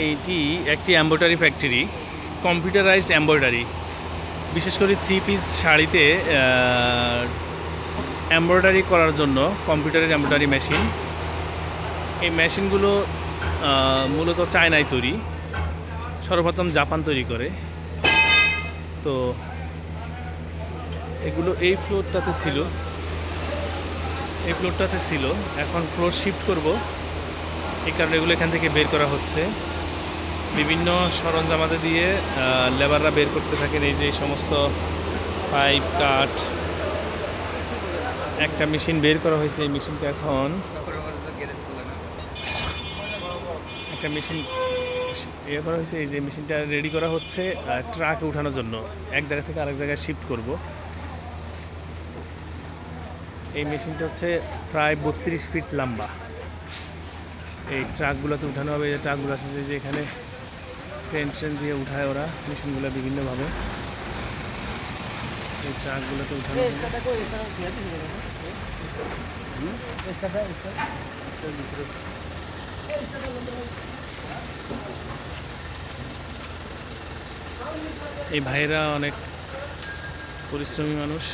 এইটি একটি embroidery factory, computerised embroidery. বিশেষ করে 3 পিস শাড়িতে এমব্রয়ডারি করার জন্য কম্পিউটারের এমব্রয়ডারি মেশিন। এই মেশিনগুলো মূলত চায়নায় তৈরি, সর্বপ্রথম জাপান তৈরি করে। তো এগুলো এই ফ্লোরটাতে ছিল, এখন ফ্লোর শিফট করব, এই কারণে এগুলো এখান থেকে বের করা হচ্ছে। বিভিন্ন সরঞ্জামাতে দিয়ে লেবাররা বের করতে থাকেন এই যে সমস্ত পাইপ, কাঠ। একটা মেশিন বের করা হয়েছে, এই মেশিনটা এখন একটা মেশিন করা হয়েছে, এই যে মেশিনটা রেডি করা হচ্ছে ট্রাকে উঠানোর জন্য, এক জায়গা থেকে আরেক জায়গায় শিফট করব। এই মেশিনটা হচ্ছে প্রায় 32 ফিট লম্বা। এই ট্রাকগুলোতে উঠানো হবে। এই ট্রাকগুলো আছে যে এখানে ট্রেন দিয়ে উঠায় ওরা মেশিনগুলো বিভিন্নভাবে। এই ট্রাকগুলোতে উঠানো এই ভাইয়েরা অনেক পরিশ্রমী মানুষ।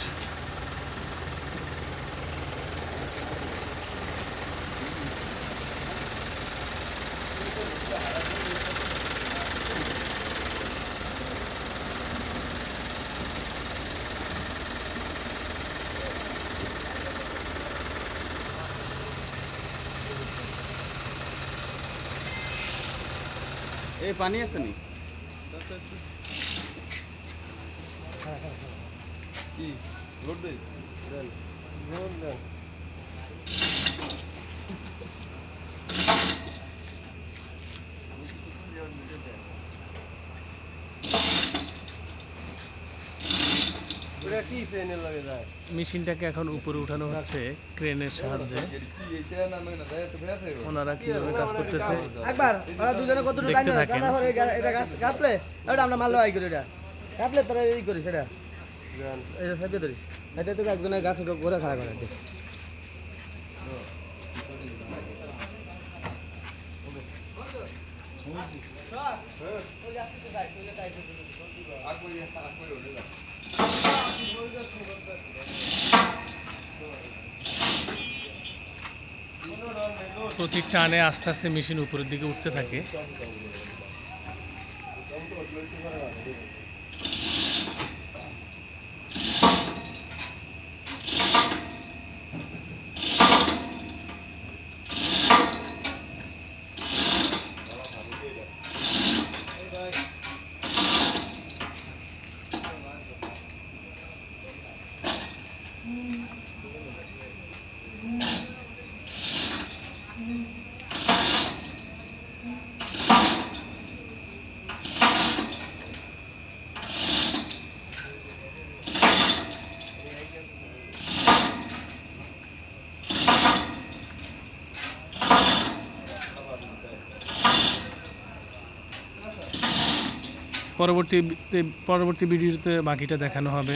এই পানি আছে নি কি লোড দেই লোড দেন। মেশিনটাকে এখন উপরে উঠানো হচ্ছে ক্রেনের সাহায্যে। ওনারা কিভাবে কাজ করতেছে দেখতে থাকেন। আমরা মারলো আই করি এটা কাটলে তারা এই করি সেটা ধরি এটা তো একজনের গাছ ঘোরা খাড়া করে প্রতি টানে আস্তে আস্তে মেশিন উপরের দিকে উঠতে থাকে। পরবর্তী ভিডিওতে বাকিটা দেখানো হবে।